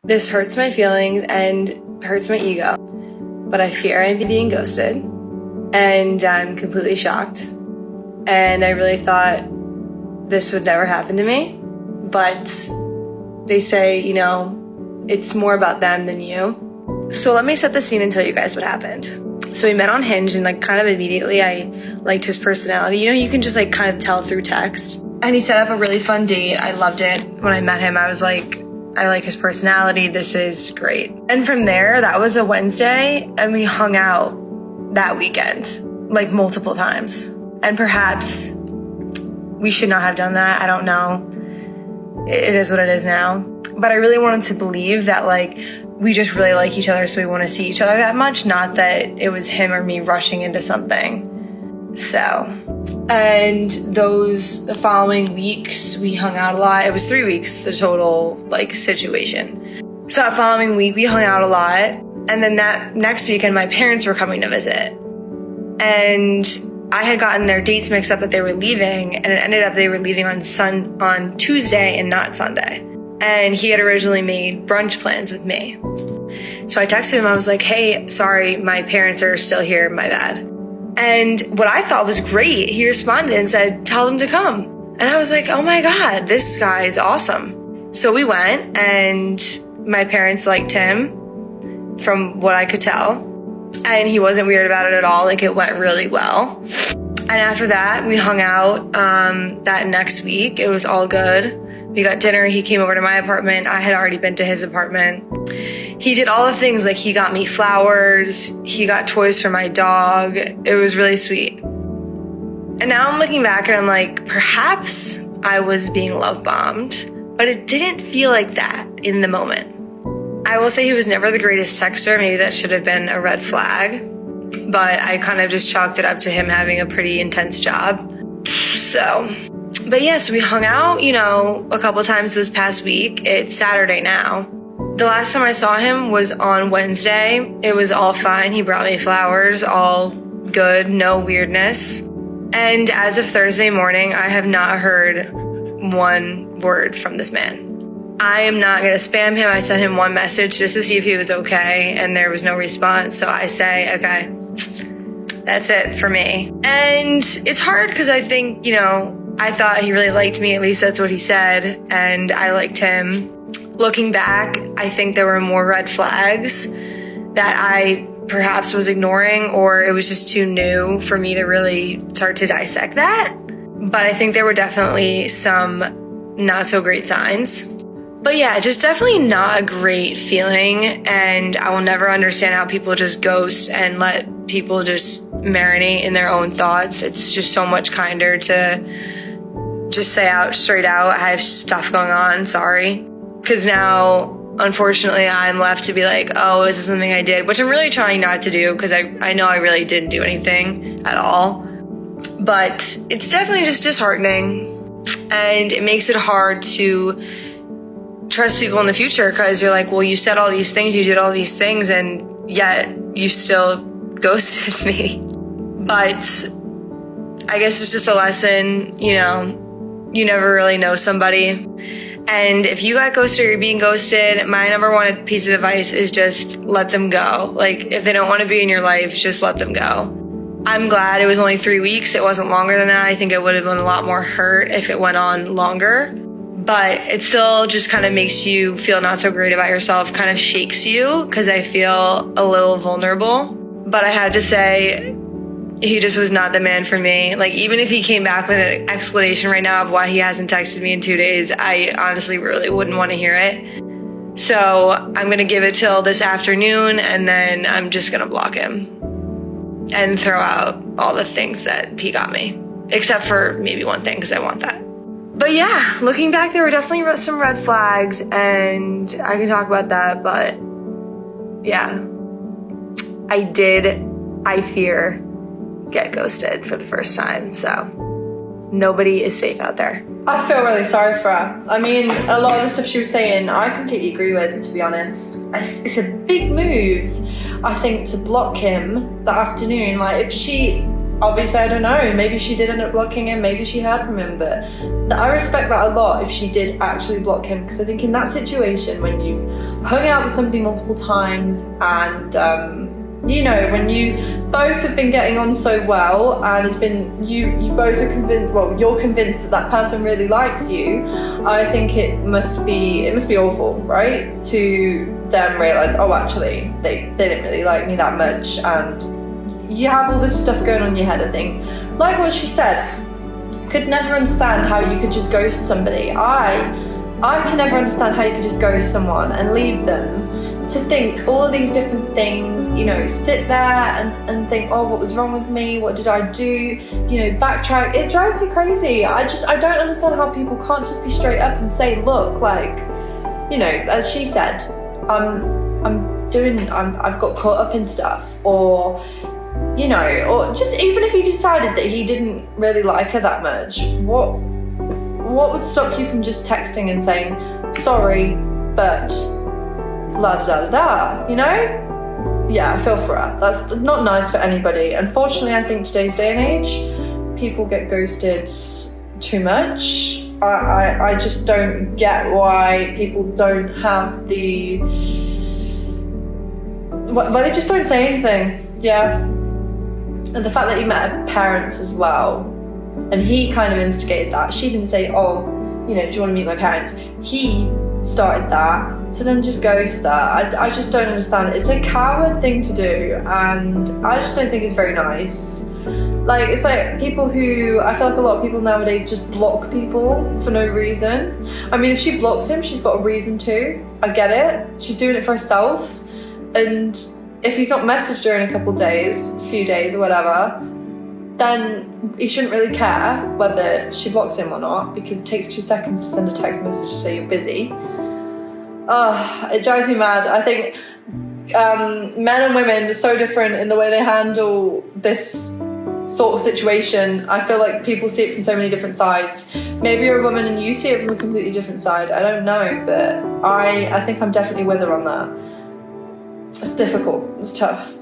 This hurts my feelings and hurts my ego, but I fear I'm being ghosted, and I'm completely shocked. And I really thought this would never happen to me, but they say, you know, it's more about them than you. So let me set the scene and tell you guys what happened. So we met on Hinge, and like kind of immediately I liked his personality. You know, you can just like kind of tell through text. And he set up a really fun date. I loved it. When I met him, I was like, I like his personality. This is great. And from there, that was a Wednesday, and we hung out that weekend, like multiple times. And perhaps we should not have done that. I don't know. It is what it is now. But I really wanted to believe that like we just really like each other, so we want to see each other that much, not that it was him or me rushing into something. So, and the following weeks, we hung out a lot. It was 3 weeks, the total like situation. So that following week, we hung out a lot. And then that next weekend, my parents were coming to visit. And I had gotten their dates mixed up that they were leaving, and it ended up they were leaving on Tuesday and not Sunday. And he had originally made brunch plans with me. So I texted him, I was like, hey, sorry, my parents are still here, my bad. And what I thought was great, he responded and said, tell them to come. And I was like, oh my God, this guy is awesome. So we went, and my parents liked him from what I could tell. And he wasn't weird about it at all. Like, it went really well. And after that, we hung out that next week. It was all good. We got dinner. He came over to my apartment. I had already been to his apartment. He did all the things, like he got me flowers. He got toys for my dog. It was really sweet. And now I'm looking back and I'm like, perhaps I was being love bombed, but it didn't feel like that in the moment. I will say he was never the greatest texter. Maybe that should have been a red flag, but I kind of just chalked it up to him having a pretty intense job. So, but yes, we hung out, you know, a couple times this past week. It's Saturday now. The last time I saw him was on Wednesday. It was all fine. He brought me flowers, all good, no weirdness. And as of Thursday morning, I have not heard one word from this man. I am not going to spam him. I sent him one message just to see if he was okay, and there was no response. So I say, okay, that's it for me. And it's hard because I think, you know, I thought he really liked me. At least that's what he said. And I liked him. Looking back, I think there were more red flags that I perhaps was ignoring, or it was just too new for me to really start to dissect that. But I think there were definitely some not so great signs. But yeah, just definitely not a great feeling. And I will never understand how people just ghost and let people just marinate in their own thoughts. It's just so much kinder to just say out straight out, I have stuff going on, sorry. Because now, unfortunately, I'm left to be like, oh, is this something I did? Which I'm really trying not to do, because I know I really didn't do anything at all. But it's definitely just disheartening. And it makes it hard to trust people in the future, because you're like, well, you said all these things, you did all these things, and yet you still ghosted me. But I guess it's just a lesson, you know, you never really know somebody. And if you got ghosted or you're being ghosted, my number one piece of advice is just let them go. Like, if they don't want to be in your life, just let them go. I'm glad it was only 3 weeks. It wasn't longer than that. I think it would have been a lot more hurt if it went on longer. But it still just kind of makes you feel not so great about yourself, kind of shakes you, because I feel a little vulnerable. But I had to say, he just was not the man for me. Like, even if he came back with an explanation right now of why he hasn't texted me in 2 days, I honestly really wouldn't want to hear it. So I'm going to give it till this afternoon, and then I'm just going to block him and throw out all the things that he got me, except for maybe one thing, because I want that. But yeah, looking back, there were definitely some red flags, and I can talk about that, but yeah, I fear get ghosted for the first time, so nobody is safe out there. I feel really sorry for her. I mean, a lot of the stuff she was saying, I completely agree with, to be honest. It's a big move, I think, to block him that afternoon. Like, if she obviously, I don't know, maybe she did end up blocking him, maybe she heard from him, but I respect that a lot if she did actually block him, because I think in that situation, when you hung out with somebody multiple times and you know, when you both have been getting on so well, and it's been you both are convinced, well, you're convinced that that person really likes you, I think it must be awful, right, to then realize, oh, actually they didn't really like me that much, and you have all this stuff going on in your head. I think, like what she said, could never understand how you could just ghost somebody. I can never understand how you could just ghost someone and leave them to think all of these different things, you know, sit there and think, oh, what was wrong with me? What did I do? You know, backtrack. It drives you crazy. I don't understand how people can't just be straight up and say, look, like, you know, as she said, I've got caught up in stuff, or, you know, or just even if he decided that he didn't really like her that much, what would stop you from just texting and saying, sorry, but la da da da, you know? Yeah, I feel for her. That's not nice for anybody. Unfortunately, I think today's day and age, people get ghosted too much. I just don't get why people don't have the... Why they just don't say anything. Yeah. And the fact that he met her parents as well, and he kind of instigated that. She didn't say, oh, you know, do you want to meet my parents? He started that, to then just ghost that. I just don't understand it. It's a coward thing to do, and I just don't think it's very nice. Like, it's like people who, I feel like a lot of people nowadays just block people for no reason. I mean, if she blocks him, she's got a reason to. I get it. She's doing it for herself. And if he's not messaged her in a couple days, a few days or whatever, then he shouldn't really care whether she blocks him or not, because it takes 2 seconds to send a text message to say you're busy. It drives me mad. I think men and women are so different in the way they handle this sort of situation. I feel like people see it from so many different sides. Maybe you're a woman and you see it from a completely different side. I don't know, but I think I'm definitely with her on that. It's difficult. It's tough.